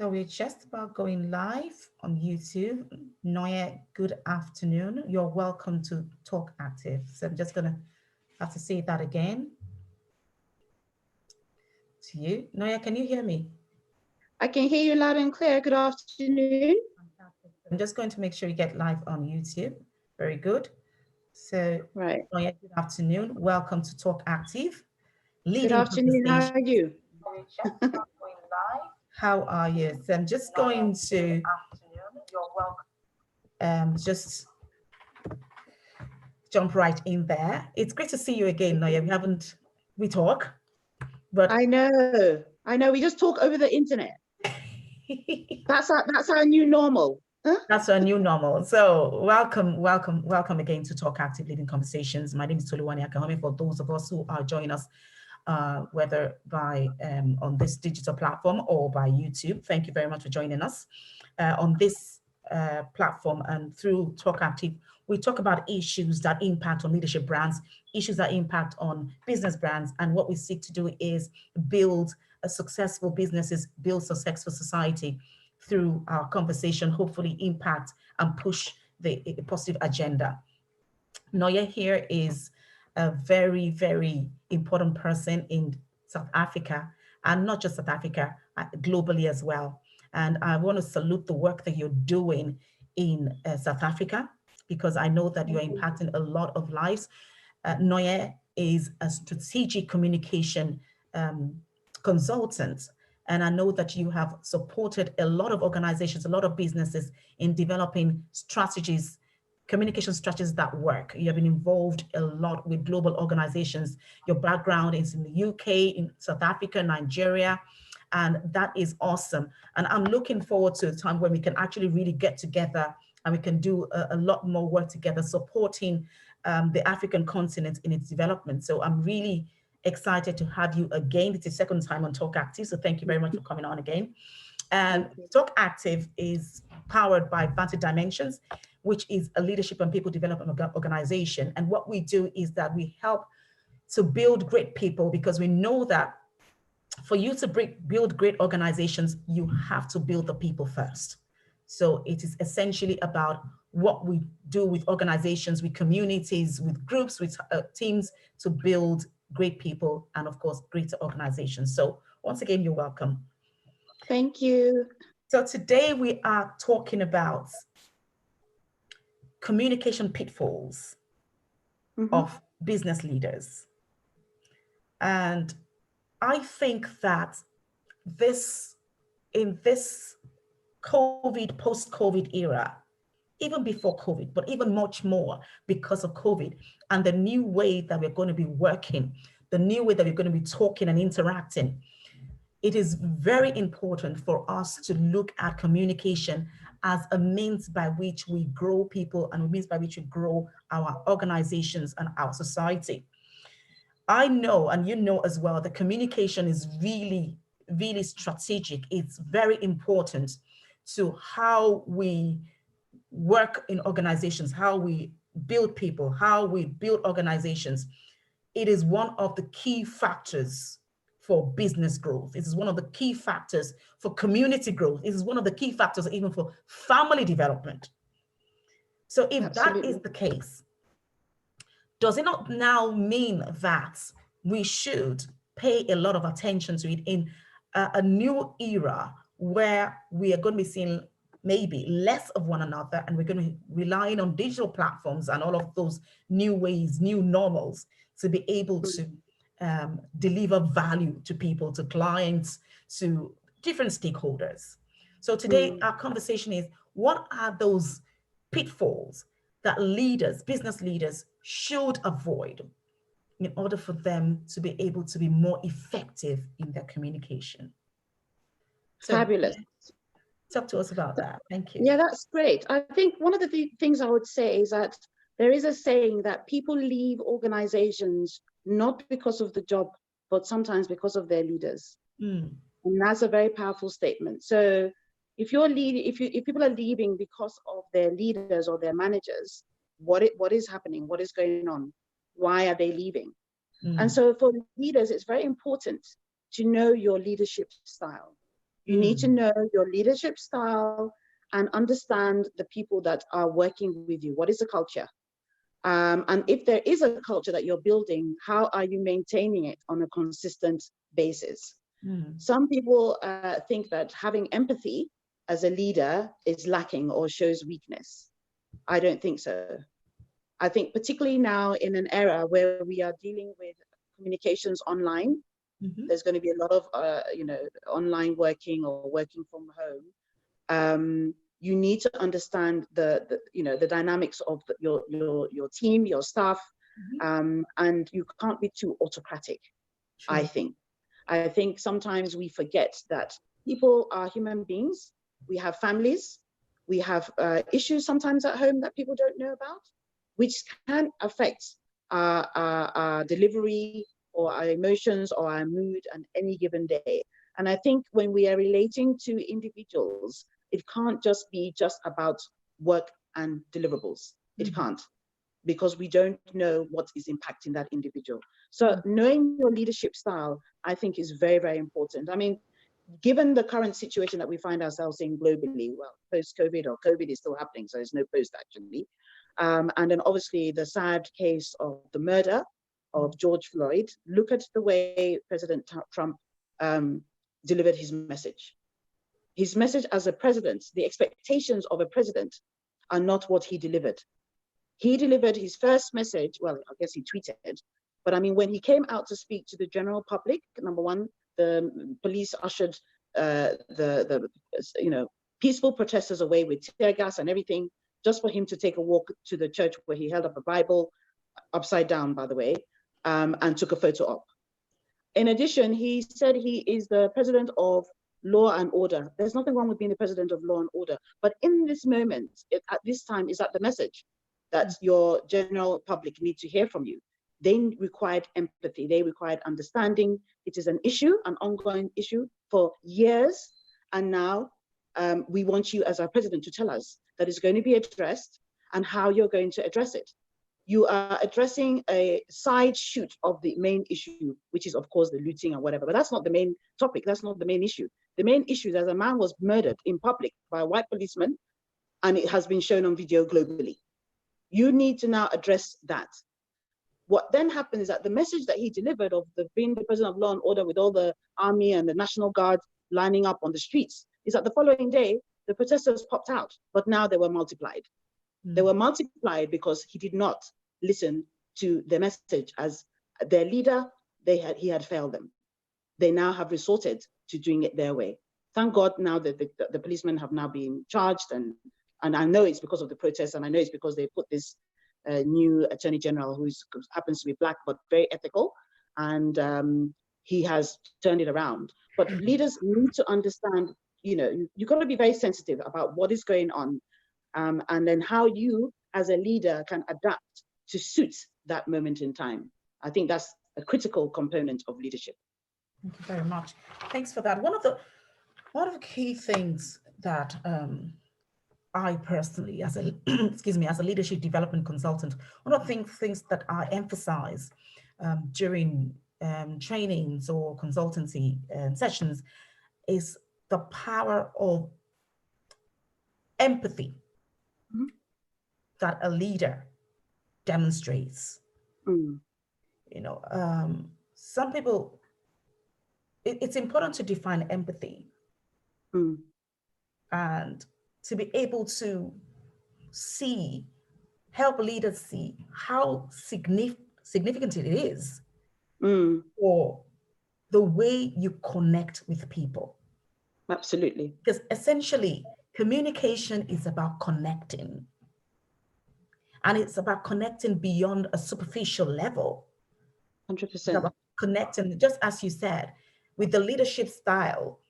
So we're just about going live on YouTube. Noya, good afternoon. You're welcome to Talk Active. So I'm just gonna have to say that again to you. Noya, can you hear me? I can hear you loud and clear. Good afternoon. Fantastic. I'm just going to make sure you get live on YouTube. Very good. So Right. Noya, good afternoon. Welcome to Talk Active, Good leading afternoon. How conversations. are you? We're just about going live. How are you? So I'm just going to just jump right in there. It's great to see you again, Noya. We talk, but I know. I know. We just talk over the internet. That's our new normal. Huh? that's our new normal. So welcome again to Talk Active Living Conversations. My name is Toluwani Akahome. For those of us who are joining us, whether by on this digital platform or by YouTube, thank you very much for joining us on this platform and through Talk Active. We talk about issues that impact on leadership brands, issues that impact on business brands, and what we seek to do is build a successful businesses, build successful society through our conversation, hopefully impact and push the positive agenda. Noya here is a very, very important person in South Africa, and not just South Africa, globally as well. And I want to salute the work that you're doing in South Africa, because I know that you're impacting a lot of lives. Noya is a strategic communication consultant. And I know that you have supported a lot of organizations, a lot of businesses in developing strategies, communication strategies that work. You have been involved a lot with global organizations. Your background is in the UK, in South Africa, Nigeria, and that is awesome. And I'm looking forward to a time when we can actually really get together and we can do a lot more work together, supporting the African continent in its development. So I'm really excited to have you again. It's the second time on Talk Active, so thank you very much for coming on again. And Talk Active is powered by Vantage Dimensions, which is a leadership and people development organization. And what we do is that we help to build great people, because we know that for you to build great organizations, you have to build the people first. So it is essentially about what we do with organizations, with communities, with groups, with teams to build great people and, of course, greater organizations. So once again, you're welcome. Thank you. So today we are talking about communication pitfalls of business leaders. And I think that in this COVID, post-COVID era, even before COVID, but even much more because of COVID and the new way that we're going to be working, the new way that we're going to be talking and interacting, it is very important for us to look at communication as a means by which we grow people and a means by which we grow our organizations and our society. I know, and you know as well, that communication is really, really strategic. It's very important to how we work in organizations, how we build people, how we build organizations. It is one of the key factors for business growth. It is one of the key factors for community growth. It is one of the key factors even for family development. So if that is the case, does it not now mean that we should pay a lot of attention to it in a new era where we are going to be seeing maybe less of one another, and we're going to be relying on digital platforms and all of those new ways, new normals, to be able to deliver value to people, to clients, to different stakeholders? So today our conversation is, what are those pitfalls that leaders, business leaders, should avoid in order for them to be able to be more effective in their communication? So, Fabulous. talk to us about that. Thank you. Yeah, that's great. I think one of the things I would say is that there is a saying that people leave organizations not because of the job, but sometimes because of their leaders. And that's a very powerful statement. So if people are leaving because of their leaders or their managers, what is happening? What is going on? Why are they leaving? And so for leaders, it's very important to know your leadership style. You need to know your leadership style and understand the people that are working with you. What is the culture? And if there is a culture that you're building, how are you maintaining it on a consistent basis? Some people think that having empathy as a leader is lacking or shows weakness. I don't think so. I think particularly now in an era where we are dealing with communications online, there's going to be a lot of online working or working from home. You need to understand the dynamics of your team, your staff, and you can't be too autocratic. Sure. I think sometimes we forget that people are human beings. We have families. We have issues sometimes at home that people don't know about, which can affect our delivery or our emotions or our mood on any given day. And I think when we are relating to individuals, it can't just be just about work and deliverables. It can't, because we don't know what is impacting that individual. So knowing your leadership style, I think, is very, very important. I mean, given the current situation that we find ourselves in globally, well, post-COVID, or COVID is still happening, so there's no post actually. And then obviously the sad case of the murder of George Floyd. Look at the way President Trump delivered his message. His message as a president, the expectations of a president are not what he delivered. He delivered his first message, well, I guess he tweeted, but I mean, when he came out to speak to the general public, number one, the police ushered the peaceful protesters away with tear gas and everything, just for him to take a walk to the church where he held up a Bible, upside down, by the way, and took a photo op. In addition, he said he is the president of law and order. There's nothing wrong with being the president of law and order, but in this moment, at this time, is that the message that your general public need to hear from you? They required empathy. They required understanding. It is an issue, an ongoing issue for years. And now we want you as our president to tell us that it's going to be addressed and how you're going to address it. You are addressing a side shoot of the main issue, which is, of course, the looting and whatever. But that's not the main topic. That's not the main issue. The main issue is that a man was murdered in public by a white policeman, and it has been shown on video globally. You need to now address that. What then happened is that the message that he delivered of being the president of law and order with all the army and the National Guard lining up on the streets is that the following day, the protesters popped out, but now they were multiplied. They were multiplied because he did not listen to the message. As their leader, he had failed them. They now have resorted to doing it their way. Thank God now that the policemen have now been charged, and I know it's because of the protests, and I know it's because they put this new attorney general who happens to be Black but very ethical, and he has turned it around. But leaders need to understand, you've got to be very sensitive about what is going on, and then how you as a leader can adapt to suit that moment in time. I think that's a critical component of leadership. Thank you very much. Thanks for that. One of the key things that I personally, as a as a leadership development consultant, one of the things that I emphasize during trainings or consultancy sessions is the power of empathy that a leader demonstrates. Some people, it's important to define empathy and to be able to help leaders see how significant it is for the way you connect with people. Absolutely. Because essentially, communication is about connecting. And it's about connecting beyond a superficial level. 100%. It's about connecting, just as you said, with the leadership style,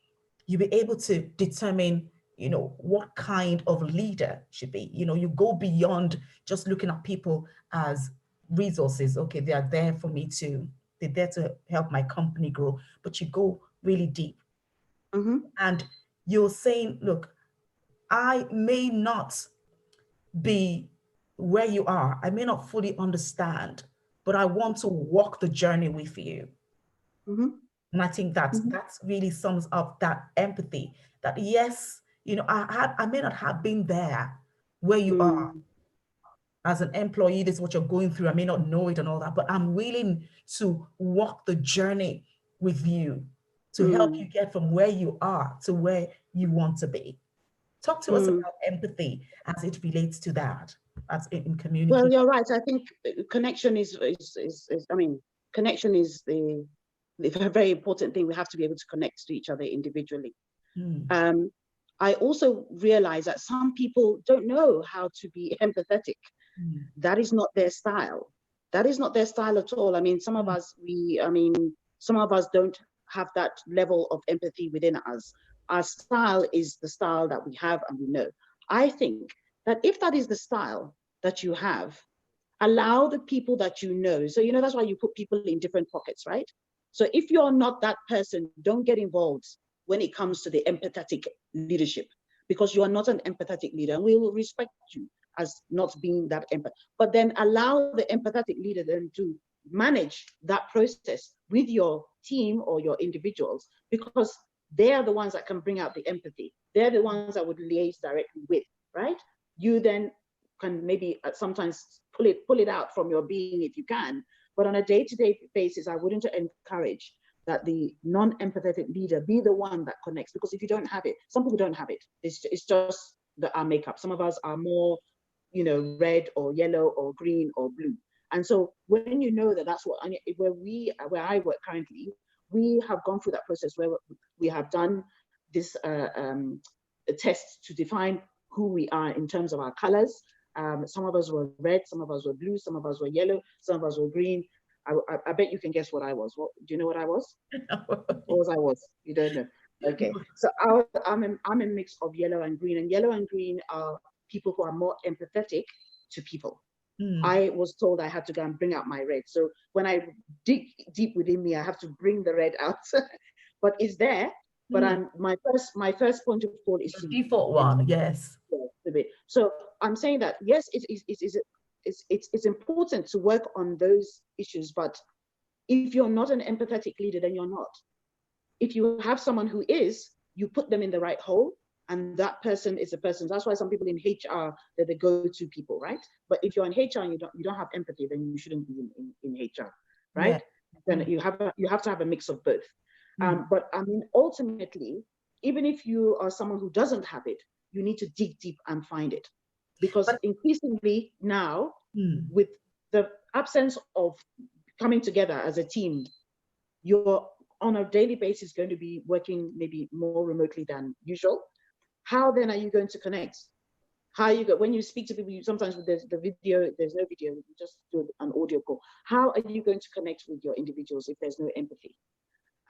you'll be able to determine, what kind of leader should be. You go beyond just looking at people as resources. Okay, they're there to help my company grow, but you go really deep. And you're saying, look, I may not be where you are. I may not fully understand, but I want to walk the journey with you. And I think that really sums up that empathy. That yes, I may not have been there where you are as an employee. This is what you're going through. I may not know it and all that, but I'm willing to walk the journey with you to help you get from where you are to where you want to be. Talk to us about empathy as it relates to that, as in communication. Well, you're right. I think connection is I mean, connection is the very important thing. We have to be able to connect to each other individually. I also realize that some people don't know how to be empathetic. That is not their style. That is not their style at all. I mean, some of us, some of us don't have that level of empathy within us. Our style is the style that we have and we know. I think that if that is the style that you have, allow the people that you know. So, that's why you put people in different pockets, right? So if you're not that person, don't get involved when it comes to the empathetic leadership, because you are not an empathetic leader, and we will respect you as not being that empath. But then allow the empathetic leader then to manage that process with your team or your individuals, because they are the ones that can bring out the empathy. They're the ones that would liaise directly with, right? You then can maybe sometimes pull it out from your being if you can, but on a day-to-day basis, I wouldn't encourage that the non-empathetic leader be the one that connects, because if you don't have it, some people don't have it. It's just our makeup. Some of us are more, red or yellow or green or blue. And so when you know that that's what, where I work currently, we have gone through that process where we have done this test to define who we are in terms of our colors. Some of us were red, some of us were blue, some of us were yellow, some of us were green. I bet you can guess what I was. Do you know what I was? What was I was? You don't know. Okay. So I'm a mix of yellow and green, and yellow and green are people who are more empathetic to people. I was told I had to go and bring out my red. So when I dig deep within me, I have to bring the red out. But it's there. But my first point of call is the default one, yes. So I'm saying that yes, it's important to work on those issues, but if you're not an empathetic leader, then you're not. If you have someone who is, you put them in the right hole, and that person is a person. That's why some people in HR, they're the go-to people, right? But if you're in HR and you don't have empathy, then you shouldn't be in HR, right? Yeah. Then you have to have a mix of both. But I mean, ultimately, even if you are someone who doesn't have it, you need to dig deep and find it. Because increasingly now, with the absence of coming together as a team, you're on a daily basis going to be working maybe more remotely than usual. How then are you going to connect? When you speak to people, sometimes there's no video, you just do an audio call. How are you going to connect with your individuals if there's no empathy?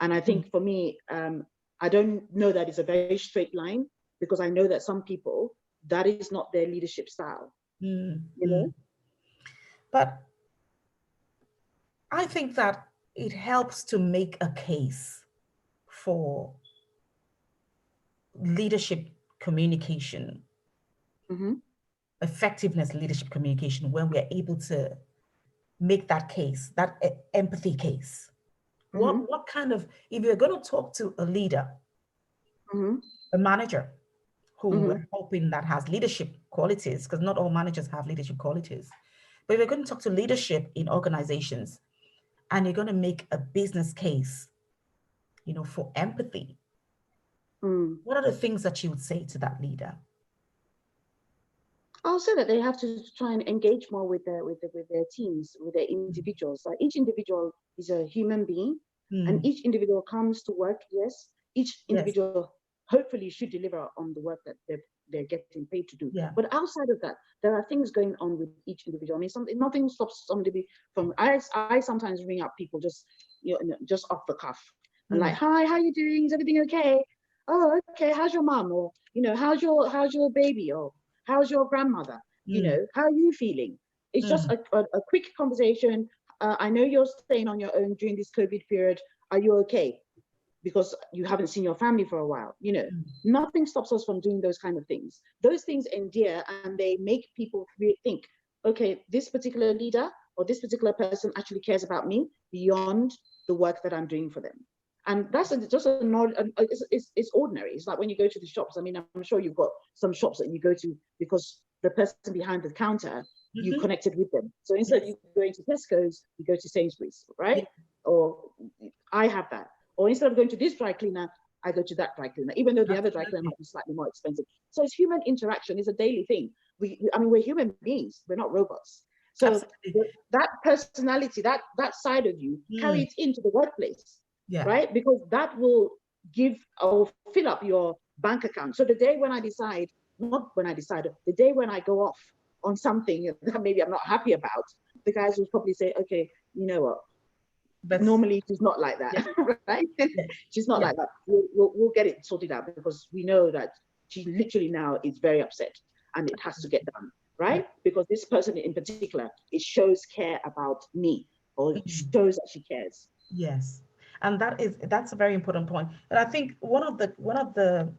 And I think for me, I don't know that it's a very straight line, because I know that some people, that is not their leadership style. You know? But I think that it helps to make a case for leadership communication, effectiveness leadership communication, when we're able to make that case, that empathy case. What kind of, if you're going to talk to a leader, a manager who we're hoping that has leadership qualities, because not all managers have leadership qualities, but if you're going to talk to leadership in organizations and you're going to make a business case, for empathy, what are the things that you would say to that leader? I'll say that they have to try and engage more with their teams, with their individuals. Like each individual is a human being, and each individual comes to work. Yes, each individual hopefully should deliver on the work that they're getting paid to do. Yeah. But outside of that, there are things going on with each individual. I mean, nothing stops somebody from. I sometimes ring up people just off the cuff, and like, hi, how you doing? Is everything okay? Oh, okay. How's your mom? Or how's your baby? Or how's your grandmother? How are you feeling? It's just a quick conversation. I know you're staying on your own during this COVID period. Are you okay? Because you haven't seen your family for a while. Nothing stops us from doing those kind of things. Those things endear, and they make people think, okay, this particular leader or this particular person actually cares about me beyond the work that I'm doing for them. And that's it's ordinary. It's like when you go to the shops. I mean, I'm sure you've got some shops that you go to because the person behind the counter, you connected with them. So instead of you going to Tesco's, you go to Sainsbury's, right? Or I have that. Or instead of going to this dry cleaner, I go to that dry cleaner, even though the other dry cleaner might be slightly more expensive. So it's human interaction. It's a daily thing. We're human beings. We're not robots. So that personality, that side of you, carry it into the workplace, right? Because that will give or fill up your bank account. So the day when I decide, not when I decided, the day when I go off on something that maybe I'm not happy about, the guys will probably say, okay, you know what? But normally she's not like that, right? She's not like that. We'll get it sorted out because we know that she literally now is very upset and it has to get done, right? Because this person in particular, it shows care about me, or it shows that she cares. Yes, and that's a very important point. And I think one of the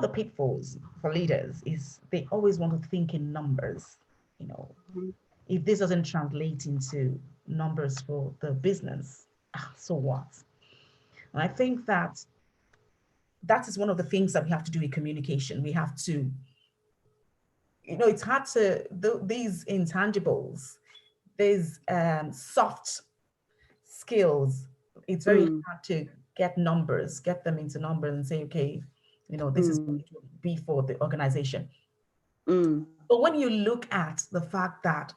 pitfalls for leaders is they always want to think in numbers. You know, if this doesn't translate into numbers for the business, so what? And I think that is one of the things that we have to do in communication. We have to, it's hard to, these intangibles, these soft skills, it's very hard to get them into numbers and say, okay, this is what it will be for the organization. But when you look at the fact that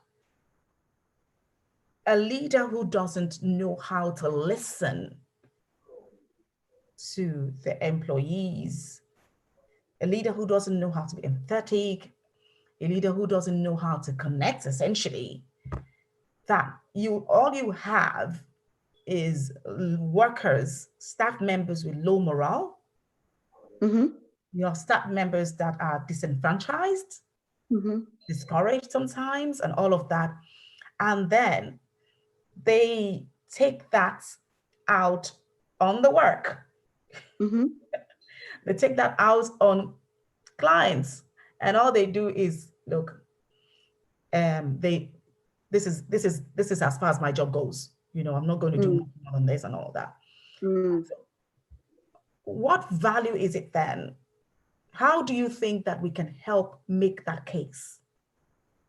a leader who doesn't know how to listen to the employees, a leader who doesn't know how to be empathetic, a leader who doesn't know how to connect, essentially, that all you have is workers, staff members with low morale. You have staff members that are disenfranchised, discouraged sometimes, and all of that. And then they take that out on the work. They take that out on clients, and all they do is, look, this is as far as my job goes. I'm not going to do more than this and all of that. So what value is it then? How do you think that we can help make that case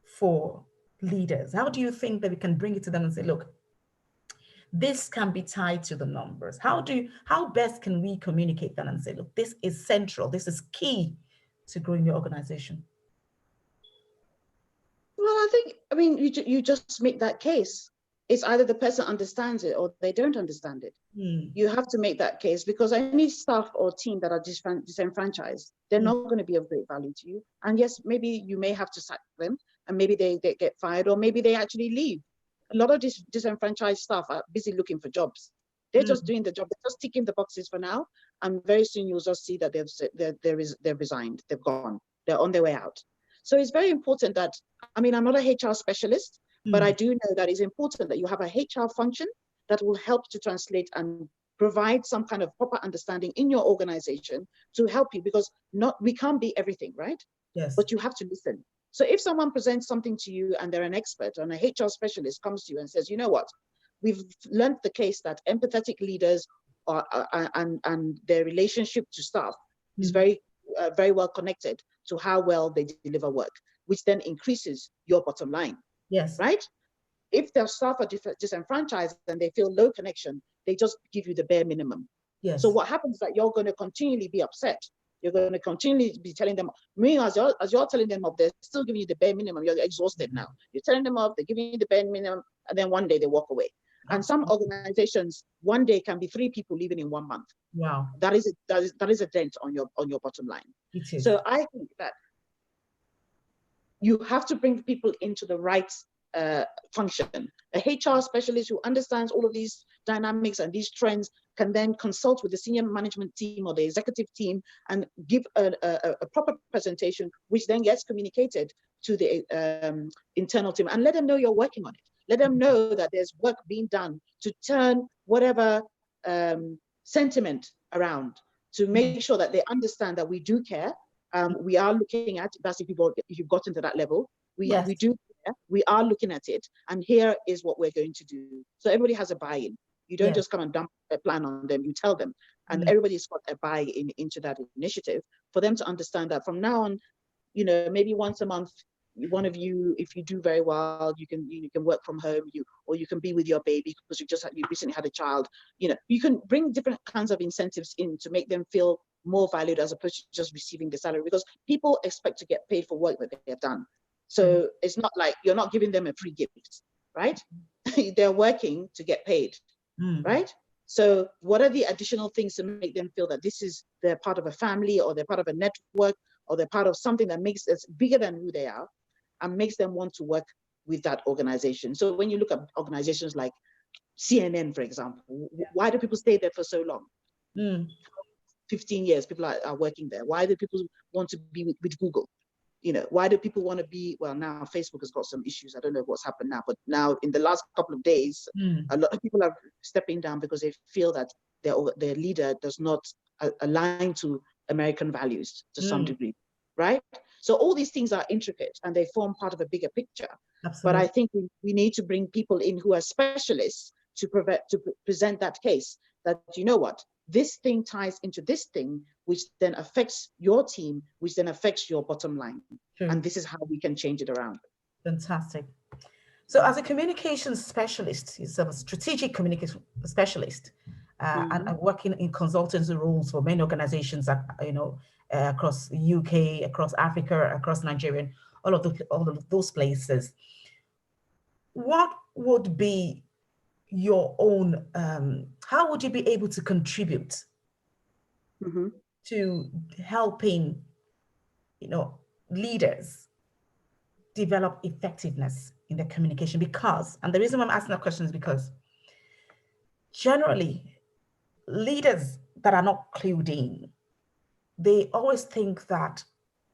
for leaders? How do you think that we can bring it to them and say, look, this can be tied to the numbers? How best can we communicate that and say, look, this is central, this is key to growing your organization? Well, you just make that case. It's either the person understands it or they don't understand it. You have to make that case, because any staff or team that are disenfranchised, they're not going to be of great value to you. And yes, maybe you may have to sack them, and maybe they get fired, or maybe they actually leave. A lot of disenfranchised staff are busy looking for jobs. They're just doing the job. They're just ticking the boxes for now. And very soon you'll just see that they've resigned. They've gone. They're on their way out. So it's very important that, I'm not a HR specialist, but I do know that it's important that you have a HR function that will help to translate and provide some kind of proper understanding in your organization to help you, because we can't be everything, right? Yes. But you have to listen. So if someone presents something to you and they're an expert, and a HR specialist comes to you and says, you know what, we've learned the case that empathetic leaders and their relationship to staff is very well connected to how well they deliver work, which then increases your bottom line. Yes. Right? If their staff are disenfranchised and they feel low connection, they just give you the bare minimum. Yes. So what happens is that you're going to continually be upset. You're going to continually be telling them, as you're telling them off, they're still giving you the bare minimum. You're exhausted now. You're telling them off, they're giving you the bare minimum, and then one day they walk away. And some organizations, one day can be 3 people leaving in 1 month. Wow. That is a dent on your bottom line. It is. So I think that you have to bring people into the right function. A HR specialist who understands all of these dynamics and these trends can then consult with the senior management team or the executive team and give a proper presentation, which then gets communicated to the internal team, and let them know you're working on it. Let them know that there's work being done to turn whatever sentiment around, to make sure that they understand that we do care. We are looking at, that's if you've gotten to that level, we do care, we are looking at it, and here is what we're going to do. So everybody has a buy-in. You don't just come and dump a plan on them, you tell them. And everybody's got a buy-in into that initiative for them to understand that from now on, maybe once a month, one of you, if you do very well, you can work from home, or you can be with your baby because you recently had a child. You can bring different kinds of incentives in to make them feel more valued as opposed to just receiving the salary, because people expect to get paid for work that they have done. So it's not like you're not giving them a free gift, right? They're working to get paid, right? So what are the additional things to make them feel that they're part of a family, or they're part of a network, or they're part of something that makes us bigger than who they are and makes them want to work with that organization? So when you look at organizations like CNN, for example, why do people stay there for so long? 15 years people are working there. Why do people want to be with Google? Why do people want to be, well, now Facebook has got some issues. I don't know what's happened now, but now in the last couple of days, a lot of people are stepping down because they feel that their leader does not align to American values to some degree, right? So all these things are intricate and they form part of a bigger picture. Absolutely. But I think we need to bring people in who are specialists to present that case that, this thing ties into this thing, which then affects your team, which then affects your bottom line. True. And this is how we can change it around. Fantastic. So as a communications specialist, he's a strategic communication specialist, and working in consultancy roles for many organizations, across the UK, across Africa, across Nigeria, all of those places. What would be your own, how would you be able to contribute to helping, leaders develop effectiveness in their communication? Because, and the reason why I'm asking that question is because generally leaders that are not clued in, they always think that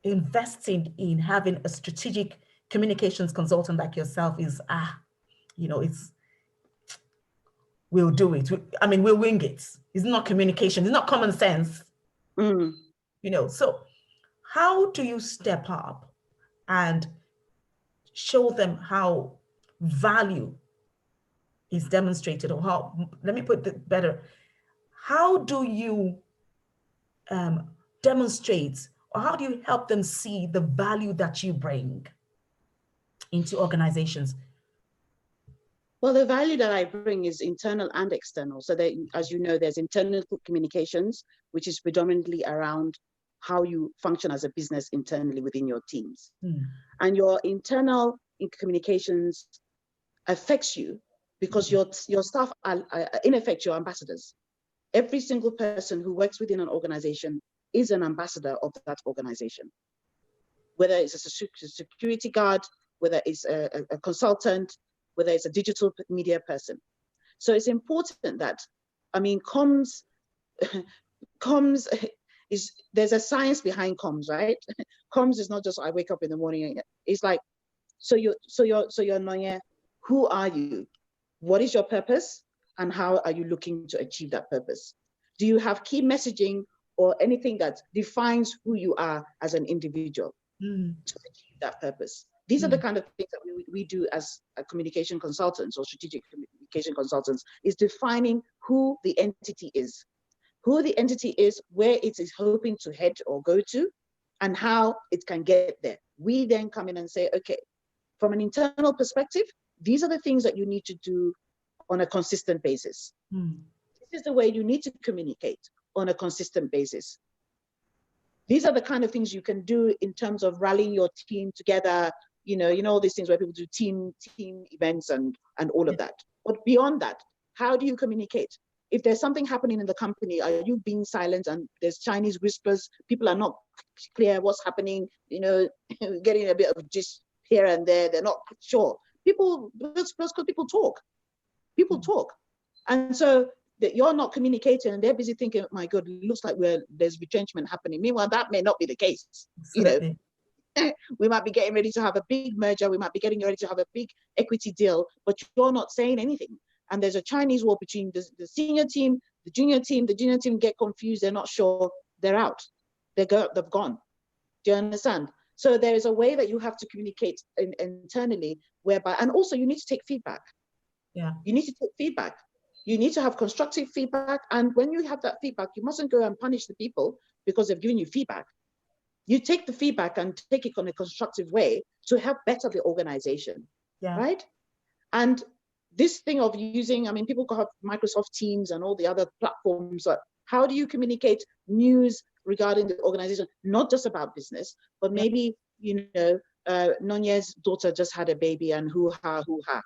investing in having a strategic communications consultant like yourself is, we'll do it. We'll wing it. It's not communication. It's not common sense. So how do you step up and show them how value is demonstrated, or how, let me put it better, how do you demonstrate, or how do you help them see the value that you bring into organizations? Well, the value that I bring is internal and external. So that, as you know, there's internal communications, which is predominantly around how you function as a business internally within your teams. And your internal communications affects you because your staff are, in effect, your ambassadors. Every single person who works within an organization is an ambassador of that organization. Whether it's a security guard, whether it's a consultant, whether it's a digital media person. So it's important that, comms is, there's a science behind comms, right? Comms is not just I wake up in the morning. It's like, so you're Noye, who are you? What is your purpose? And how are you looking to achieve that purpose? Do you have key messaging or anything that defines who you are as an individual to achieve that purpose? These are the kind of things that we do as communication consultants or strategic communication consultants, is defining who the entity is, where it is hoping to head or go to, and how it can get there. We then come in and say, okay, from an internal perspective, these are the things that you need to do on a consistent basis. This is the way you need to communicate on a consistent basis. These are the kind of things you can do in terms of rallying your team together, all these things where people do team events and all of that. But beyond that, how do you communicate? If there's something happening in the company, are you being silent and there's Chinese whispers, people are not clear what's happening, getting a bit of gist here and there, they're not sure. Because people talk. And so that you're not communicating and they're busy thinking, oh my God, it looks like there's retrenchment happening. Meanwhile, that may not be the case. Absolutely. We might be getting ready to have a big merger. We might be getting ready to have a big equity deal, but you're not saying anything. And there's a Chinese war between the senior team, the junior team. The junior team get confused. They're not sure. They're out. They've gone. Do you understand? So there is a way that you have to communicate internally, whereby, and also you need to take feedback. Yeah. You need to take feedback. You need to have constructive feedback. And when you have that feedback, you mustn't go and punish the people because they've given you feedback. You take the feedback and take it in a constructive way to help better the organization, right? And this thing of using, I mean, people have Microsoft Teams and all the other platforms. How do you communicate news regarding the organization? Not just about business, but maybe, you know, Nonye's daughter just had a baby and hoo-ha, hoo-ha.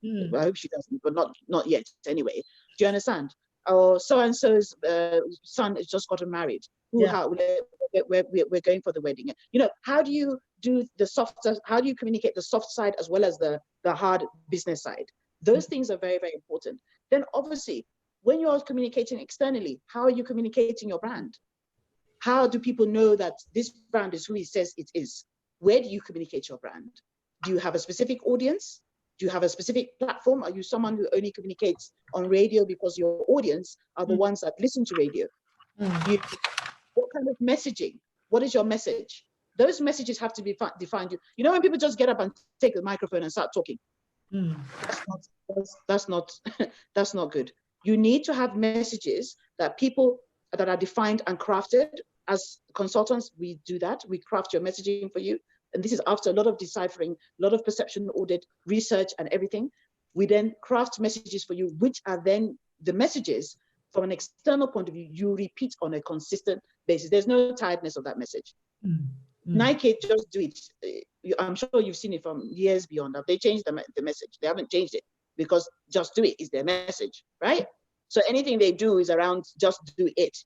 I hope she doesn't, but not yet anyway. Do you understand? Or so-and-so's son has just gotten married. Hoo-ha, we're going for the wedding. You know, how do you do the softer, how do you communicate the soft side as well as the hard business side? Those things are very, very important. Then obviously, when you're communicating externally, how are you communicating your brand? How do people know that this brand is who it says it is? Where do you communicate your brand? Do you have a specific audience? Do you have a specific platform? Are you someone who only communicates on radio because your audience are the ones that listen to radio? What kind of messaging? What is your message? Those messages have to be defined. You know, when people just get up and take the microphone and start talking, that's not good. You need to have messages that people that are defined and crafted. As consultants, we do that. We craft your messaging for you. And this is after a lot of deciphering, a lot of perception audit, research and everything. We then craft messages for you, which are then the messages from an external point of view, you repeat on a consistent basis. There's no tiredness of that message. Nike just do it. I'm sure you've seen it from years beyond that. They changed the message. They haven't changed it because just do it is their message, right? So anything they do is around just do it,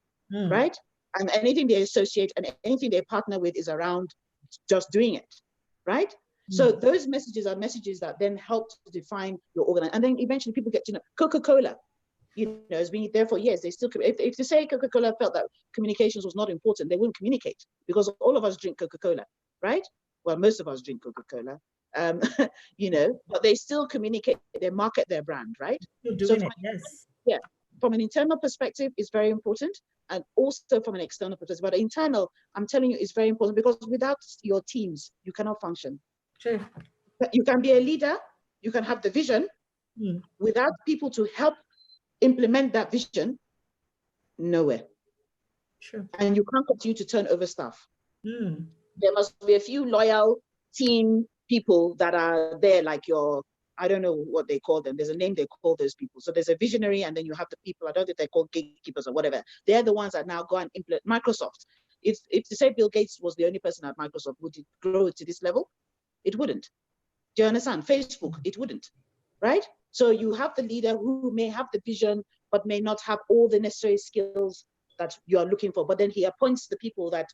right? And anything they associate and anything they partner with is around just doing it, right? So those messages are messages that then help to define your organization. And then eventually people get to know Coca-Cola, you know, has been there for years. They still, if they say Coca-Cola felt that communications was not important, they wouldn't communicate because all of us drink Coca-Cola, right? Well, most of us drink Coca-Cola, you know, but they still communicate, they market their brand, right? You're doing it, yes. Yeah, from an internal perspective, it's very important. And also from an external perspective, but internal, I'm telling you, is very important because without your teams, you cannot function. True. You can be a leader, you can have the vision, without people to help implement that vision, nowhere. Sure. And you can't continue to turn over stuff. There must be a few loyal team people that are there, like your, I don't know what they call them. There's a name they call those people. So there's a visionary, and then you have the people, I don't think they're called gatekeepers or whatever. They're the ones that now go and implement. Microsoft, if to say Bill Gates was the only person at Microsoft, would it grow to this level? It wouldn't. Do you understand? Facebook, it wouldn't, right? So you have the leader who may have the vision, but may not have all the necessary skills that you are looking for. But then he appoints the people that,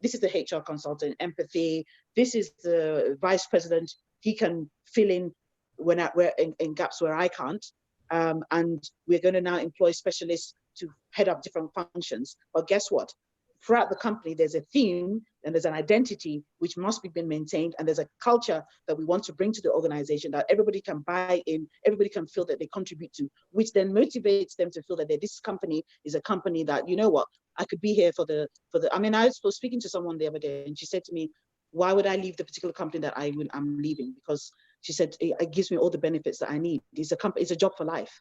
this is the HR consultant, empathy, this is the vice president, he can fill in when we're in gaps where I can't. And we're going to now employ specialists to head up different functions. But guess what? Throughout the company, there's a theme and there's an identity which must be maintained, and there's a culture that we want to bring to the organization that everybody can buy in, everybody can feel that they contribute to, which then motivates them to feel that this company is a company that, you know what, I could be here for the. I mean, I was speaking to someone the other day, and she said to me, why would I leave the particular company that I'm leaving? Because she said, it gives me all the benefits that I need. It's a job for life.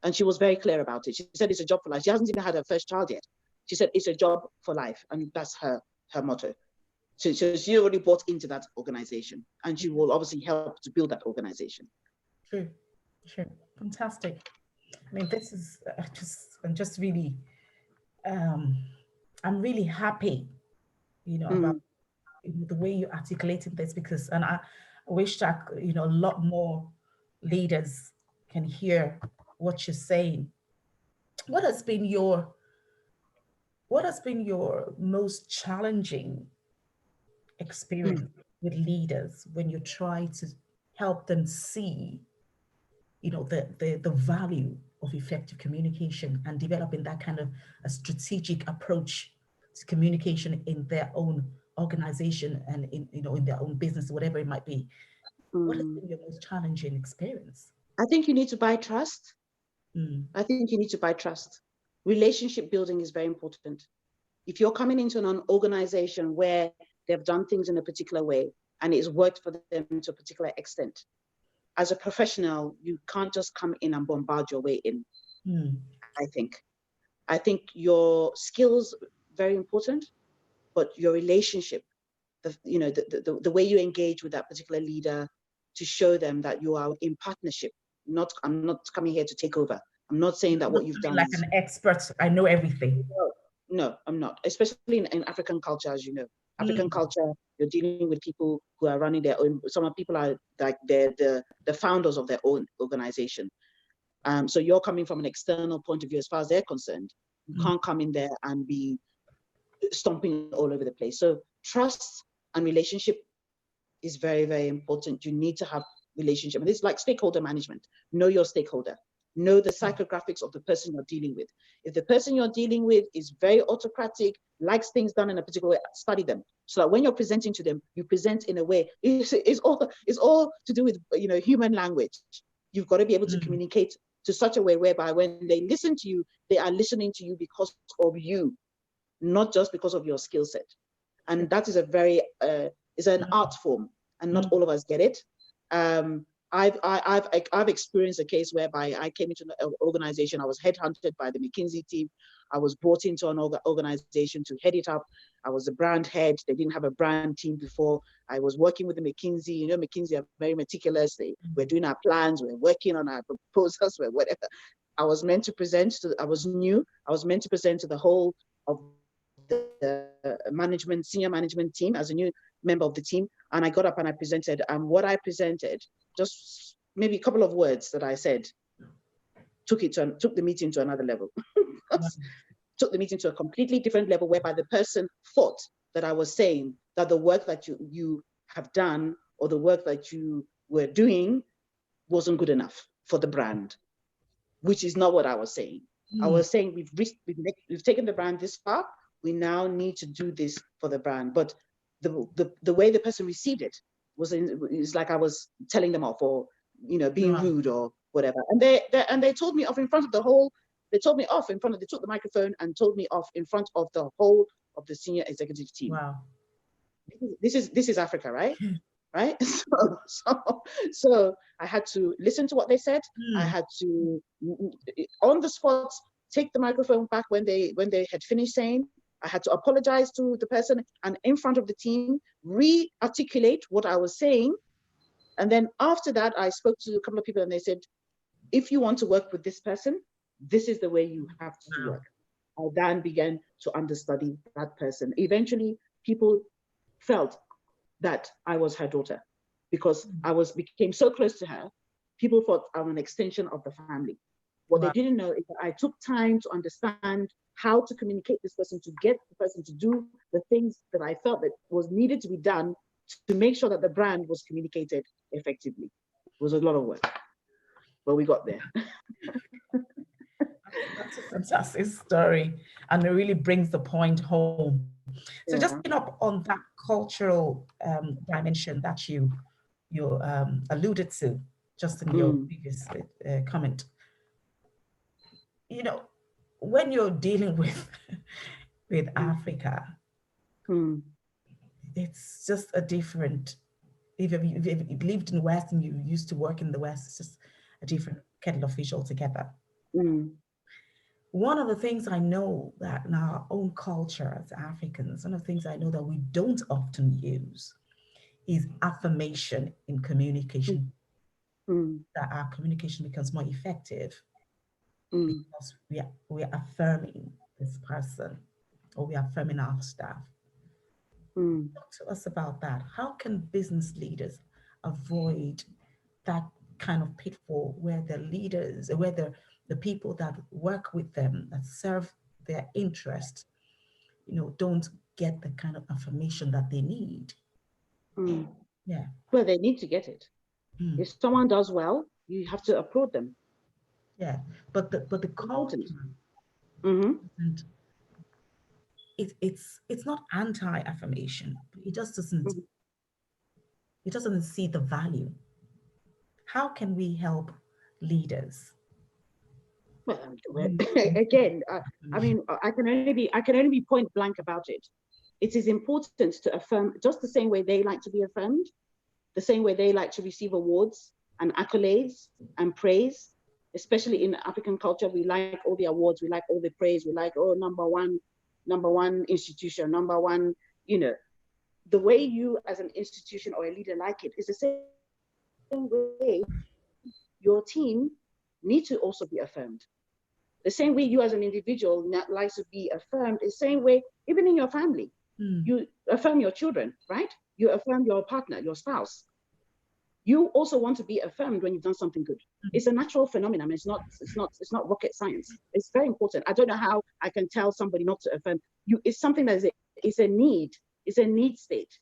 And she was very clear about it. She said it's a job for life. She hasn't even had her first child yet. She said it's a job for life, and that's her motto. So she already bought into that organization, and she will obviously help to build that organization. True, fantastic. I mean, this is I'm just really, I'm really happy, you know, about the way you're articulating this, because, and I wish that, you know, a lot more leaders can hear what you're saying. What has been your most challenging experience with leaders when you try to help them see, you know, the value of effective communication and developing that kind of a strategic approach to communication in their own organization and in their own business, whatever it might be? What has been your most challenging experience? I think you need to buy trust. I think you need to buy trust. Relationship building is very important. If you're coming into an organization where they've done things in a particular way and it's worked for them to a particular extent, as a professional, you can't just come in and bombard your way in. I think your skills very important, but your relationship, the way you engage with that particular leader to show them that you are in partnership. I'm not coming here to take over. I'm not saying that what you've done like an expert. I know everything. No, I'm not. Especially in African culture, as you know. African culture, you're dealing with people who are running their own. Some people are like they're the founders of their own organization. So you're coming from an external point of view as far as they're concerned. You can't come in there and be stomping all over the place. So trust and relationship is very, very important. You need to have relationship. And it's like stakeholder management. Know your stakeholder. Know the psychographics of the person you're dealing with. If the person you're dealing with is very autocratic, likes things done in a particular way, study them. So that when you're presenting to them, you present in a way, it's all to do with human language. You've got to be able to communicate to such a way whereby when they listen to you, they are listening to you because of you, not just because of your skill set. And that is a very is an art form, and not all of us get it. I've experienced a case whereby I came into an organization. I was headhunted by the McKinsey team. I was brought into an organization to head it up. I was the brand head. They didn't have a brand team before. I was working with the McKinsey. McKinsey are very meticulous. We're doing our plans. We're working on our proposals. We're whatever. I was meant to present to. I was new. I was meant to present to the whole of the senior management team as a new member of the team, and I got up and I presented. And what I presented, just maybe a couple of words that I said, took the meeting to another level. Took the meeting to a completely different level, whereby the person thought that I was saying that the work that you have done or the work that you were doing wasn't good enough for the brand, which is not what I was saying. I was saying we've taken the brand this far. We now need to do this for the brand. But the way the person received it is like I was telling them off, or being rude or whatever. And they told me off in front of the whole. They told me off in front of. They took the microphone and told me off in front of the whole of the senior executive team. Wow. This is Africa, right? Right. So I had to listen to what they said. I had to on the spot take the microphone back when they had finished saying. I had to apologize to the person and in front of the team, re-articulate what I was saying. And then after that, I spoke to a couple of people and they said, if you want to work with this person, this is the way you have to work. I then began to understudy that person. Eventually, people felt that I was her daughter because I became so close to her. People thought I'm an extension of the family. What they didn't know is that I took time to understand how to communicate this person, to get the person to do the things that I felt that was needed to be done to make sure that the brand was communicated effectively. It was a lot of work, but we got there. That's a fantastic story, and it really brings the point home. So just picking up on that cultural dimension that you alluded to just in your previous comment, when you're dealing with Africa, it's just a different. If you lived in the West and you used to work in the West, it's just a different kettle of fish altogether. One of the things I know that in our own culture as Africans, one of the things I know that we don't often use is affirmation in communication. That our communication becomes more effective because we are affirming this person, or we are affirming our staff. Talk to us about that. How can business leaders avoid that kind of pitfall where the leaders, where the people that work with them, that serve their interest, don't get the kind of affirmation that they need? Yeah. Well, they need to get it. If someone does well, you have to applaud them. Yeah, but the culture, it's not anti-affirmation, but it just doesn't see the value. How can we help leaders? Well, again, I can only be point blank about it. It is important to affirm just the same way they like to be affirmed, the same way they like to receive awards and accolades and praise. Especially in African culture, we like all the awards, we like all the praise, we like, oh, number one institution, number one, you know. The way you as an institution or a leader like it is the same way your team need to also be affirmed. The same way you as an individual likes to be affirmed, the same way, even in your family, you affirm your children, right? You affirm your partner, your spouse. You also want to be affirmed when you've done something good. It's a natural phenomenon. It's not rocket science. It's very important. I don't know how I can tell somebody not to affirm you. It's something that is a need. It's a need state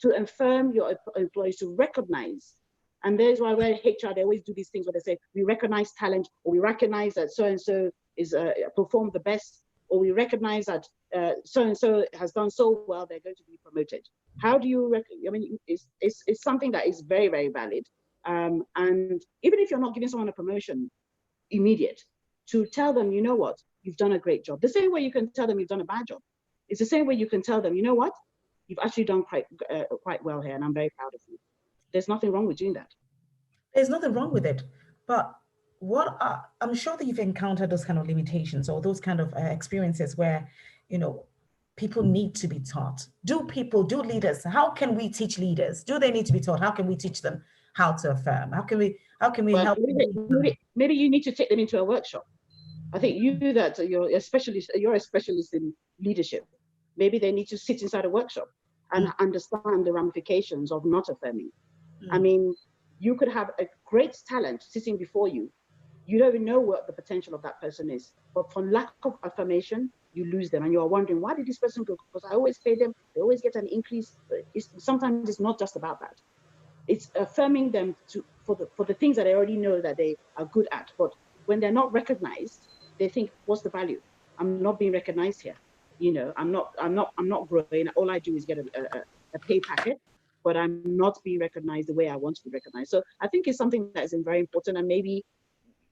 to affirm your employees, to recognize. And there's why when HR, they always do these things where they say, we recognize talent, or we recognize that so-and-so is performed the best, or we recognize that so-and-so has done so well, they're going to be promoted. How do you, I mean, it's something that is very, very valid. And even if you're not giving someone a promotion immediate, to tell them, you know what, you've done a great job. The same way you can tell them you've done a bad job. It's the same way you can tell them, you know what, you've actually done quite well here, and I'm very proud of you. There's nothing wrong with doing that. There's nothing wrong with it. But I'm sure that you've encountered those kind of limitations or those kind of experiences where, you know, people need to be taught. Do leaders, how can we teach leaders? Do they need to be taught? How can we teach them how to affirm? How can we help? Maybe you need to take them into a workshop. I think you're a specialist in leadership. Maybe they need to sit inside a workshop and understand the ramifications of not affirming. I mean, you could have a great talent sitting before you. You don't even know what the potential of that person is. But for lack of affirmation, you lose them. And you are wondering, why did this person go? Because I always pay them, they always get an increase. Sometimes it's not just about that. It's affirming them for the things that they already know that they are good at. But when they're not recognized, they think, what's the value? I'm not being recognized here. You know, I'm not growing. All I do is get a pay packet, but I'm not being recognized the way I want to be recognized. So I think it's something that is very important, and maybe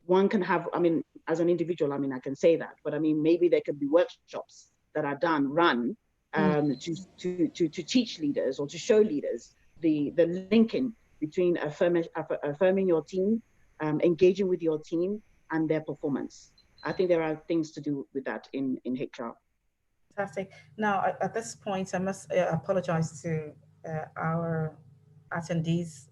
one can have, I mean, as an individual, I mean, I can say that, but I mean, maybe there could be workshops that are run to teach leaders or to show leaders the linking between affirming your team, engaging with your team and their performance. I think there are things to do with that in HR. Fantastic. Now, at this point, I must apologize to our attendees.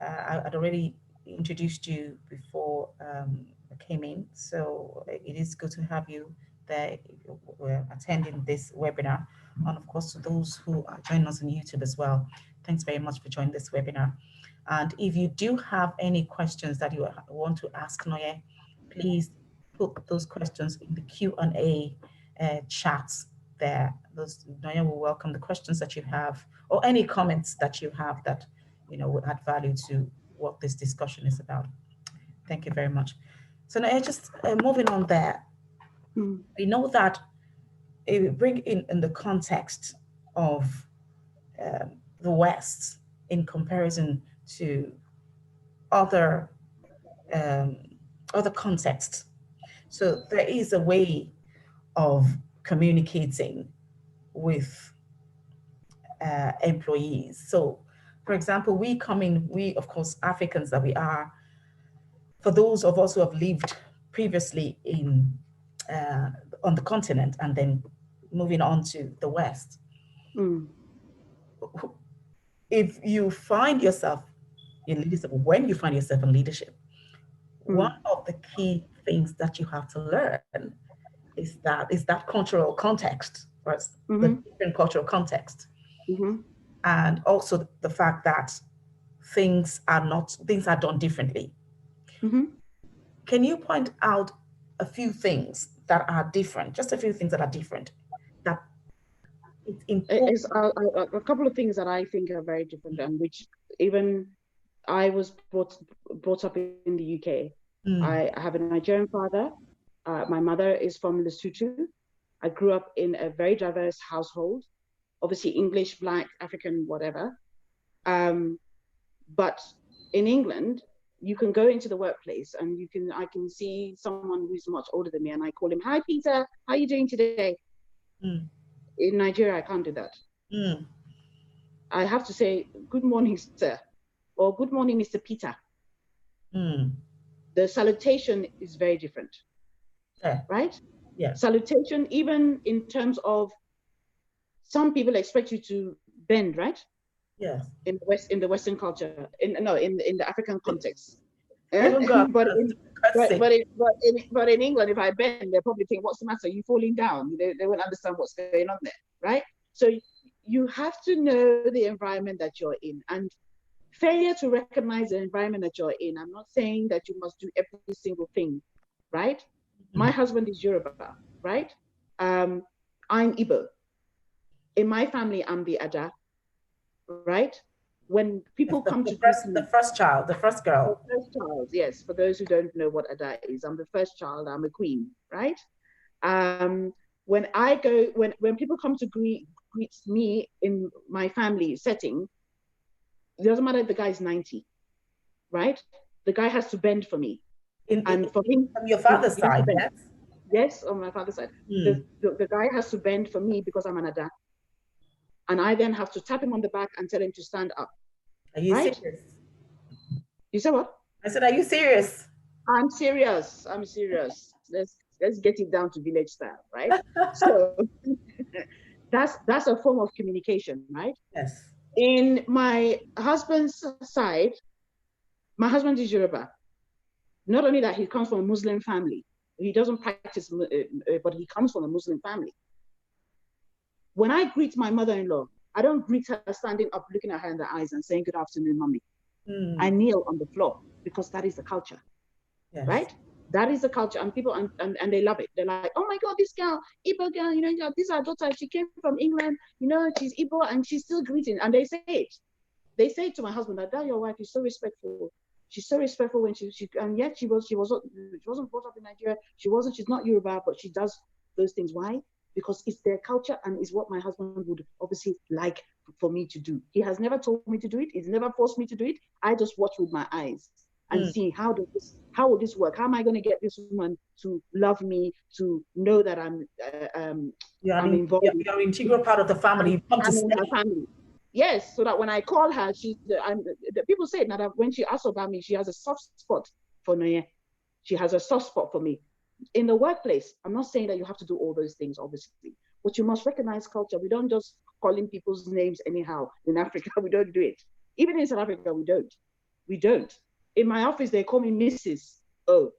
I'd already introduced you before I came in, so it is good to have you there attending this webinar. And of course, to those who are joining us on YouTube as well, thanks very much for joining this webinar. And if you do have any questions that you want to ask Noye, please put those questions in the Q&A chats there. Noye will welcome the questions that you have or any comments that you have that, you know, would add value to what this discussion is about. Thank you very much. So now just moving on there, we know that if we bring in the context of the West in comparison to other contexts. So there is a way of communicating with employees. So, for example, we of course, Africans that we are, for those of us who have lived previously on the continent and then moving on to the West, if you find yourself in leadership, when you find yourself in leadership, one of the key things that you have to learn is that cultural context, first, the different cultural context, and also the fact that things are done differently. Can you point out a few things that are different, just a few things that are different, that it's important? A couple of things that I think are very different, and which even I was brought up in the UK. I have a Nigerian father. My mother is from Lesotho. I grew up in a very diverse household, obviously English, Black, African, whatever. But in England, you can go into the workplace and I can see someone who's much older than me, and I call him, "Hi, Peter, how are you doing today?" In Nigeria, I can't do that. I have to say, "Good morning, sir," or "Good morning, Mr. Peter." The salutation is very different, right? Yeah. Salutation, even in terms of some people expect you to bend, right? Yes. In the Western culture, in the African context. Even God, but in England, if I bend, they probably think, "What's the matter? Are you falling down?" They won't understand what's going on there, right? So you have to know the environment that you're in, and failure to recognize the environment that you're in. I'm not saying that you must do every single thing, right? My husband is Yoruba, right? I'm Igbo. In my family, I'm the Ada, right? When people come to greet me, the first child, the first girl. the first child, yes. For those who don't know what Ada is, I'm the first child. I'm a queen, right? When I go, when people come to greet me in my family setting, it doesn't matter if the guy's 90, right? The guy has to bend for me. For him, from your father's side, yes? Yes, on my father's side. The guy has to bend for me because I'm an Ada. And I then have to tap him on the back and tell him to stand up. Are you serious? You said what? I said, are you serious? I'm serious. Let's get it down to village style, right? So that's a form of communication, right? Yes. In my husband's side, my husband is Yoruba. Not only that, he comes from a Muslim family. He doesn't practice, but he comes from a Muslim family. When I greet my mother-in-law, I don't greet her standing up, looking at her in the eyes and saying, "Good afternoon, mommy." I kneel on the floor because that is the culture, right? That is the culture, and people and they love it. They're like, "Oh my God, this girl, Igbo girl, this is our daughter. She came from England, she's Igbo, and she's still greeting." And they say it. They say to my husband that your wife is so respectful. She's so respectful when she and yet she wasn't brought up in Nigeria. She's not Yoruba, but she does those things. Why? Because it's their culture and it's what my husband would obviously like for me to do. He has never told me to do it. He's never forced me to do it. I just watch with my eyes and see how will this work? How am I going to get this woman to love me, to know that I'm involved? You're an integral part of the family. I'm in her family. Yes, so that when I call her, the people say now that when she asks about me, she has a soft spot for Noye. She has a soft spot for me. In the workplace, I'm not saying that you have to do all those things, obviously, but you must recognize culture. We don't just call in people's names anyhow. In Africa, we don't do it. Even in South Africa, we don't. We don't. In my office, they call me Mrs. O,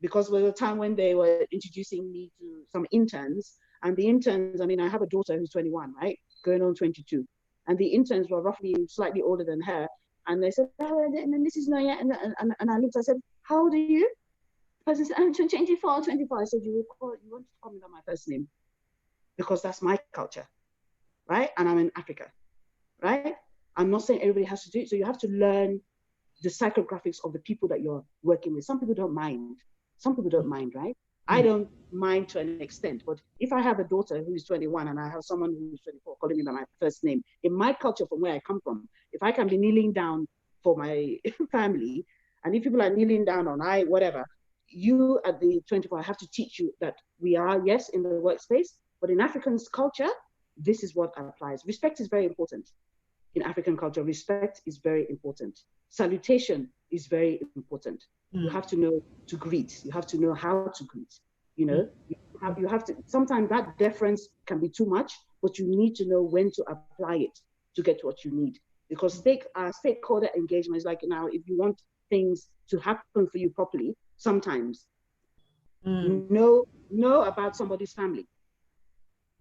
because there was a time when they were introducing me to some interns, and the interns, I have a daughter who's 21, right, going on 22, and the interns were roughly slightly older than her, and they said, "Oh, Mrs. Noya," and I looked, I said, "How old are you?" I said, "I'm 24, 25. I said, "You want to call me by my first name because that's my culture, right? And I'm in Africa, right? I'm not saying everybody has to do it. So you have to learn the psychographics of the people that you're working with. Some people don't mind. Some people don't mind, right? I don't mind to an extent. But if I have a daughter who is 21 and I have someone who is 24 calling me by my first name, in my culture from where I come from, if I can be kneeling down for my family, and if people are kneeling down on whatever, you at the 24, I have to teach you that we are, yes, in the workspace, but in African culture, this is what applies. Respect is very important. In African culture, respect is very important. Salutation is very important. You have to know to greet. You have to know how to greet. You have to, sometimes that deference can be too much, but you need to know when to apply it to get what you need. Because stakeholder engagement is like, now, if you want things to happen for you properly, sometimes know about somebody's family.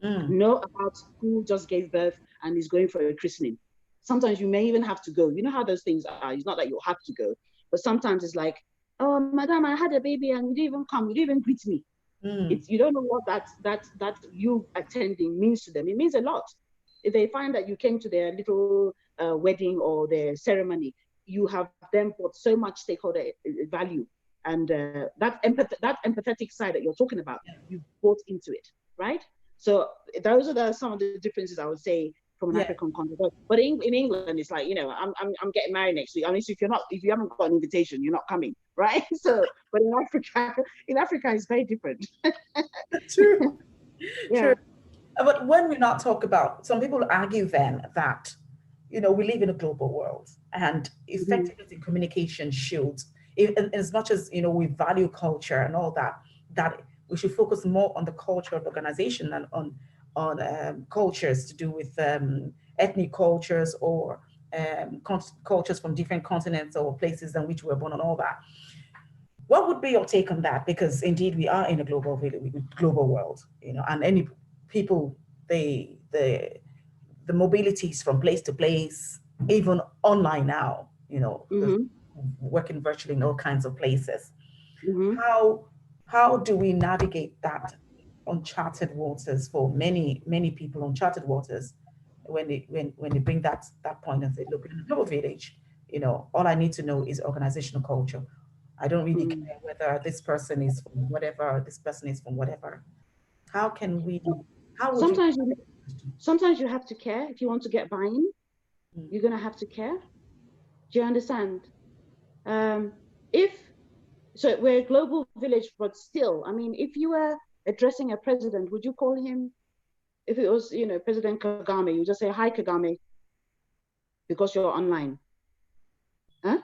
Know about who just gave birth and is going for a christening. Sometimes you may even have to go. You know how those things are. It's not that you have to go, but sometimes it's like, "Oh, madam, I had a baby and you didn't even come. You didn't even greet me." You don't know what that you attending means to them. It means a lot. If they find that you came to their little wedding or their ceremony, you have then brought so much stakeholder value, and that empathetic side that you're talking about, you brought into it, right? So those are some of the differences I would say from an African context. But in England, it's like, I'm getting married next week. I mean, so if you haven't got an invitation, you're not coming, right? So, but in Africa, it's very different. True. True. But when we not talk about, some people argue then that, we live in a global world and effectiveness in communication should as much as, we value culture and all that, that we should focus more on the culture of the organization and on cultures to do with ethnic cultures or cultures from different continents or places in which we were born and all that. What would be your take on that? Because indeed we are in a global world, and any people, the mobilities from place to place, even online now, working virtually in all kinds of places. Mm-hmm. How do we navigate that uncharted waters for many people, uncharted waters, when they bring that point and say, look, in a global village, all I need to know is organizational culture. I don't really care whether this person is from whatever, this person is from whatever. How can we? How would you? Sometimes you have to care if you want to get buy-in. You're gonna have to care. Do you understand? If so, we're a global village, but still, I mean, if you were addressing a president, would you call him? If it was, President Kagame, you just say, "Hi, Kagame," because you're online. Huh?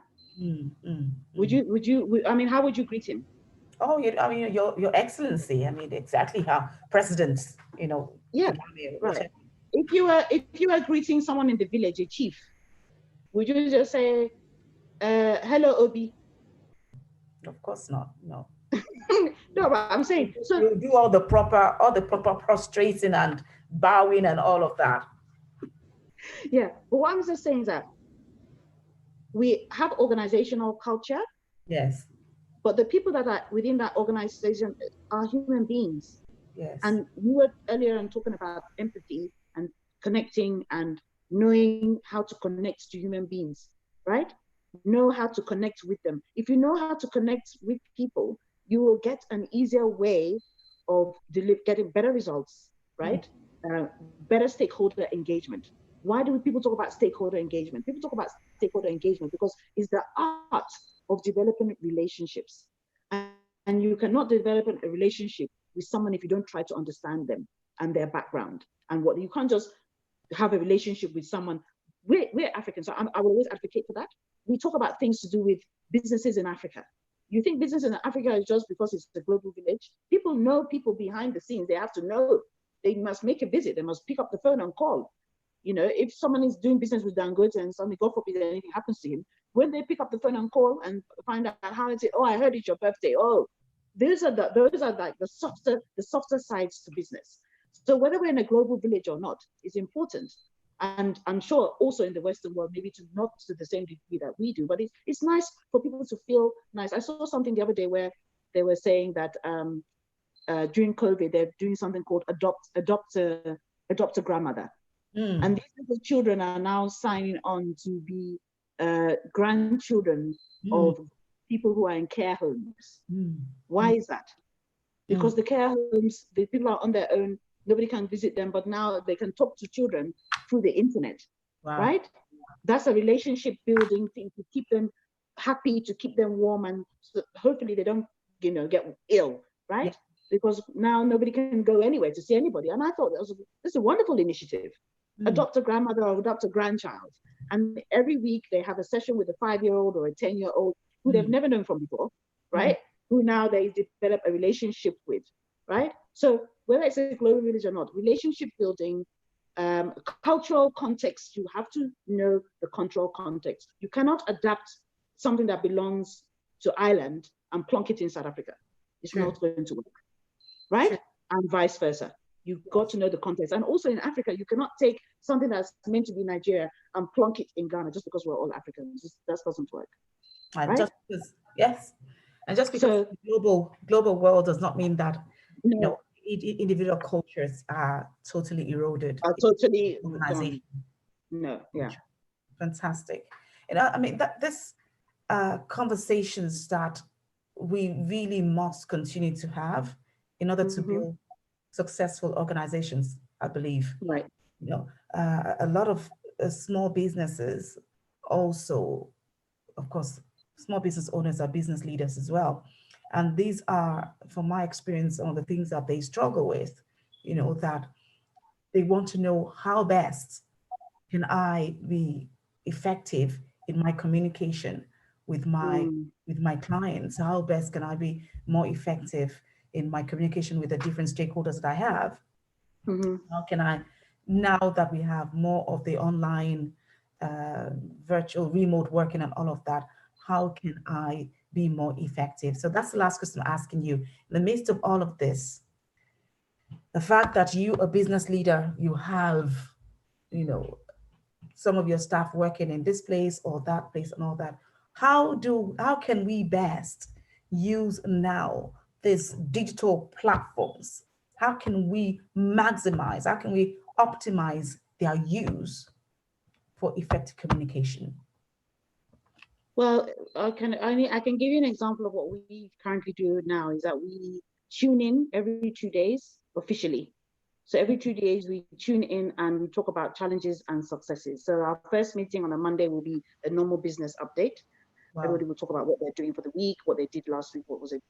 Would you? I mean, how would you greet him? Oh, I mean, your Excellency. I mean, exactly how presidents, Yeah, Kagame, right. whatever. If you were greeting someone in the village, a chief, would you just say, "Hello, Obi"? Of course not. No. No, but I'm saying so. You do all the proper prostrating and bowing and all of that. Yeah, but what I'm just saying is that we have organizational culture, Yes. but the people that are within that organization are human beings. Yes. And you were earlier on talking about empathy and connecting and knowing how to connect to human beings, right? Know how to connect with them. If you know how to connect with people, you will get an easier way of getting better results, right? Better stakeholder engagement. Why do people talk about stakeholder engagement? People talk about stakeholder engagement because it's the art of developing relationships. And you cannot develop a relationship with someone if you don't try to understand them and their background and what you can't just have a relationship with someone. We're Africans, so I will always advocate for that. We talk about things to do with businesses in Africa. You think business in Africa is just because it's a global village? People know people behind the scenes. They have to know. They must make a visit. They must pick up the phone and call. If someone is doing business with Dangote and suddenly, God forbid, anything happens to him, when they pick up the phone and call and find out how is it, oh, I heard it's your birthday. Oh, those are like the softer sides to business. So whether we're in a global village or not is important. And I'm sure also in the Western world, maybe not to the same degree that we do, but it's nice for people to feel nice. I saw something the other day where they were saying that during COVID, they're doing something called adopt a grandmother. And these little children are now signing on to be grandchildren of people who are in care homes. Why is that? Because the care homes, the people are on their own, nobody can visit them, but now they can talk to children through the internet, right? That's a relationship building thing to keep them happy, to keep them warm, and so hopefully they don't, get ill, right? Because now nobody can go anywhere to see anybody. And I thought this is a wonderful initiative. Adopt a grandmother or adopt a grandchild. And every week they have a session with a 5-year-old or a 10-year-old who they've never known from before, right? Who now they develop a relationship with, right? So whether it's a global village or not, relationship building, cultural context, you have to know the cultural context. You cannot adapt something that belongs to Ireland and plonk it in South Africa. It's not going to work, right? And vice versa. You've got to know the context. And also in Africa, you cannot take something that's meant to be Nigeria and plonk it in Ghana just because we're all Africans. That doesn't work. And right? just because, yes. And just because global world does not mean that, individual cultures are totally eroded. Are totally gone. No, yeah. Fantastic. I mean, this conversations that we really must continue to have in order to build successful organizations, I believe. Right. A lot of small businesses also, of course, small business owners are business leaders as well. And these are, from my experience, some of the things that they struggle with, that they want to know how best can I be effective in my communication with my clients? How best can I be more effective in my communication with the different stakeholders that I have? How can I, now that we have more of the online, virtual, remote working and all of that, how can I be more effective? So that's the last question I'm asking you. In the midst of all of this, the fact that you, a business leader, you have, you know, some of your staff working in this place or that place and all that, how can we best use now these digital platforms? How can we maximize, how can we optimize their use for effective communication? Well, I can give you an example of what we currently do now is that we tune in every 2 days officially. So every 2 days we tune in and we talk about challenges and successes. So our first meeting on a Monday will be a normal business update. Wow. Everybody will talk about what they're doing for the week, what they did last week, what was it.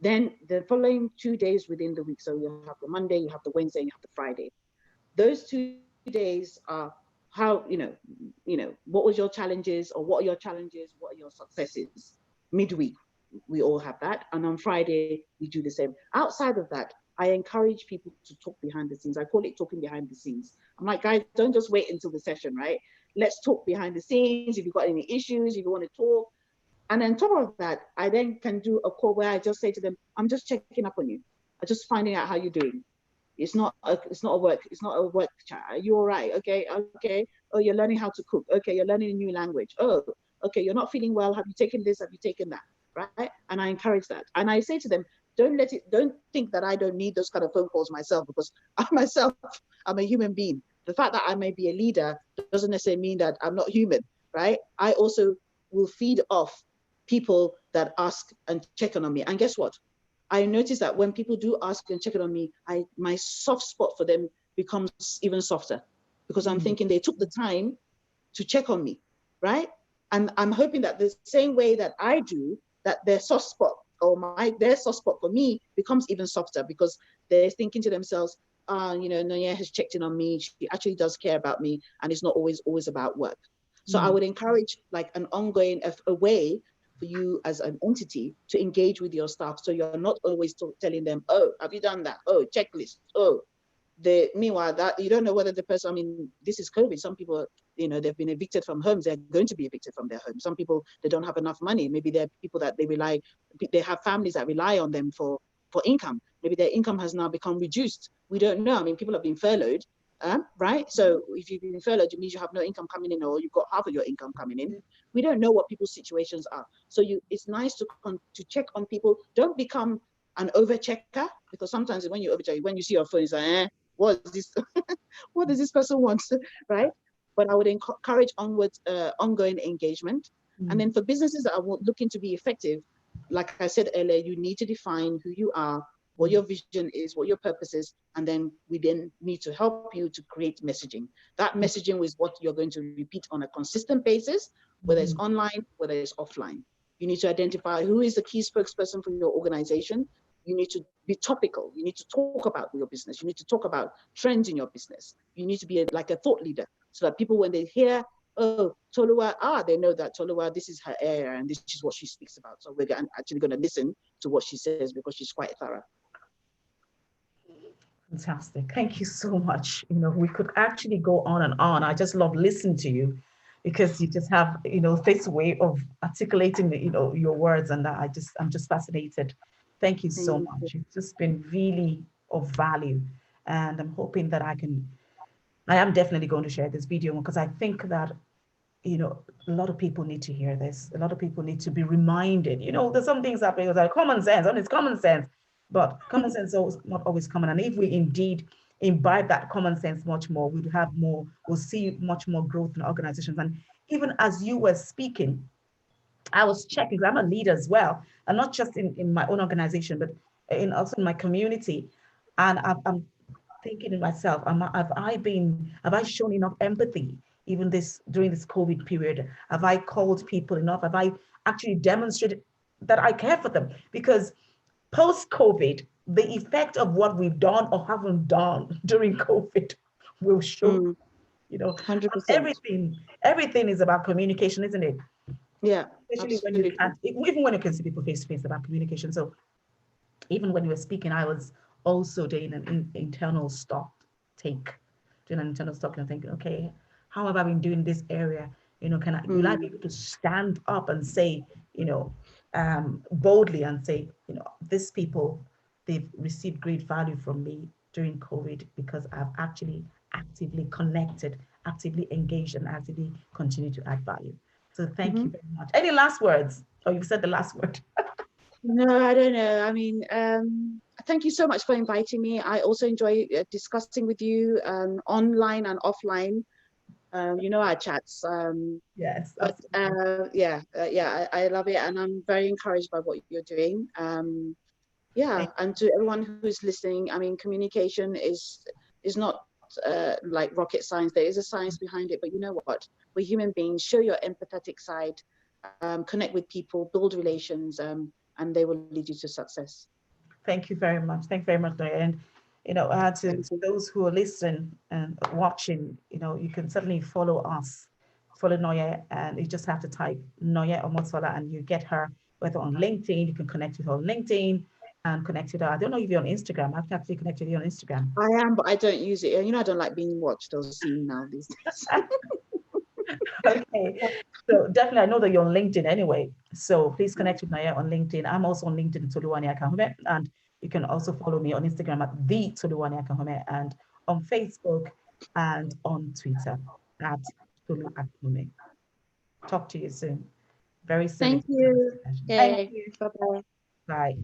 Then the following 2 days within the week. So you have the Monday, you have the Wednesday, you have the Friday. Those 2 days are how, what was your challenges, or what are your challenges, what are your successes. Midweek, we all have that. And on Friday, we do the same. Outside of that, I encourage people to talk behind the scenes. I call it talking behind the scenes. I'm like, guys, don't just wait until the session, right? Let's talk behind the scenes. If you've got any issues, if you want to talk. And on top of that, I then can do a call where I just say to them, I'm just checking up on you. I'm just finding out how you're doing. It's not a work chat. Are you all right? Okay. Oh, you're learning how to cook. Okay, you're learning a new language. Oh, okay, you're not feeling well. Have you taken this? Have you taken that? Right? And I encourage that. And I say to them, don't think that I don't need those kind of phone calls myself, because I myself, I'm a human being. The fact that I may be a leader doesn't necessarily mean that I'm not human, right? I also will feed off people that ask and check on me. And guess what? I notice that when people do ask and check it on me, my soft spot for them becomes even softer, because I'm thinking they took the time to check on me, right? And I'm hoping that the same way that I do, that their soft spot their soft spot for me becomes even softer, because they're thinking to themselves, Nonya has checked in on me. She actually does care about me, and it's not always about work. So I would encourage like an ongoing a way for you as an entity to engage with your staff, so you're not always telling them, oh, have you done that? Oh, checklist. Oh, meanwhile that you don't know whether the person, I mean, this is COVID. Some people, they've been evicted from homes. They're going to be evicted from their homes. Some people, they don't have enough money. Maybe they're people that they have families that rely on them for income. Maybe their income has now become reduced. We don't know. I mean, people have been furloughed. Right? So if you've been furloughed, it means you have no income coming in, or you've got half of your income coming in. We don't know what people's situations are. So it's nice to check on people. Don't become an over-checker, because sometimes when you over-check, when you see your phone, it's like, what is this? What does this person want? Right? But I would encourage ongoing engagement. And then for businesses that are looking to be effective, like I said earlier, you need to define who you are, what your vision is, what your purpose is, and then we then need to help you to create messaging. That messaging is what you're going to repeat on a consistent basis, whether it's online, whether it's offline. You need to identify who is the key spokesperson for your organization. You need to be topical. You need to talk about your business. You need to talk about trends in your business. You need to be like a thought leader, so that people, when they hear, oh, Toluwa, they know that Toluwa, this is her area and this is what she speaks about. So we're actually going to listen to what she says, because she's quite thorough. Fantastic. Thank you so much. We could actually go on and on. I just love listening to you, because you just have, this way of articulating your words, and I'm just fascinated. Thank you so much. It's just been really of value. And I'm hoping that I am definitely going to share this video, because I think that, a lot of people need to hear this. A lot of people need to be reminded, there's some things happening like common sense, and it's common sense, but common sense is not always common. And if we indeed imbibe that common sense much more, we'll see much more growth in organizations. And even as you were speaking, I was checking, because I'm a leader as well, and not just in my own organization, but also in my community. And I'm thinking to myself, have I shown enough empathy, even during this COVID period? Have I called people enough? Have I actually demonstrated that I care for them? Because post-COVID, the effect of what we've done or haven't done during COVID will show. 100%. Everything is about communication, isn't it? Yeah. especially when you can't, even when you can see people face to face, about communication. So even when you were speaking, I was also doing an internal stock take, doing an internal stock and thinking, okay, how have I been doing this area? You know, will I be able to stand up and say, you know, boldly and say, you know, these people, they've received great value from me during COVID because I've actually actively connected, actively engaged, and actively continued to add value. So thank you very much. Any last words? Oh, you've said the last word. No, I don't know. I mean, thank you so much for inviting me. I also enjoy discussing with you online and offline. You know, our chats. Yes. But yeah, I love it, and I'm very encouraged by what you're doing. Yeah, and to everyone who's listening, I mean, communication is not like rocket science. There is a science behind it, but you know what? We're human beings. Show your empathetic side, connect with people, build relations, and they will lead you to success. Thank you very much. Thank you very much, Noya. And you know, to those who are listening and watching, you know, you can certainly follow us, follow Noya, and you just have to type Noya Omotola and you get her, whether on LinkedIn, you can connect with her on LinkedIn and connect with her. I don't know if you're on Instagram. I've actually connected you on Instagram. I am, but I don't use it. You know, I don't like being watched or seen now these days. Okay. So definitely, I know that you're on LinkedIn anyway. So please connect with Naya on LinkedIn. I'm also on LinkedIn, Toluwani Akanhume, and you can also follow me on Instagram at the Toluwani Akanhume, and on Facebook and on Twitter at Tolu Akanhume. Talk to you soon. Very soon. Thank you. Thank Okay. you. Bye-bye. Bye.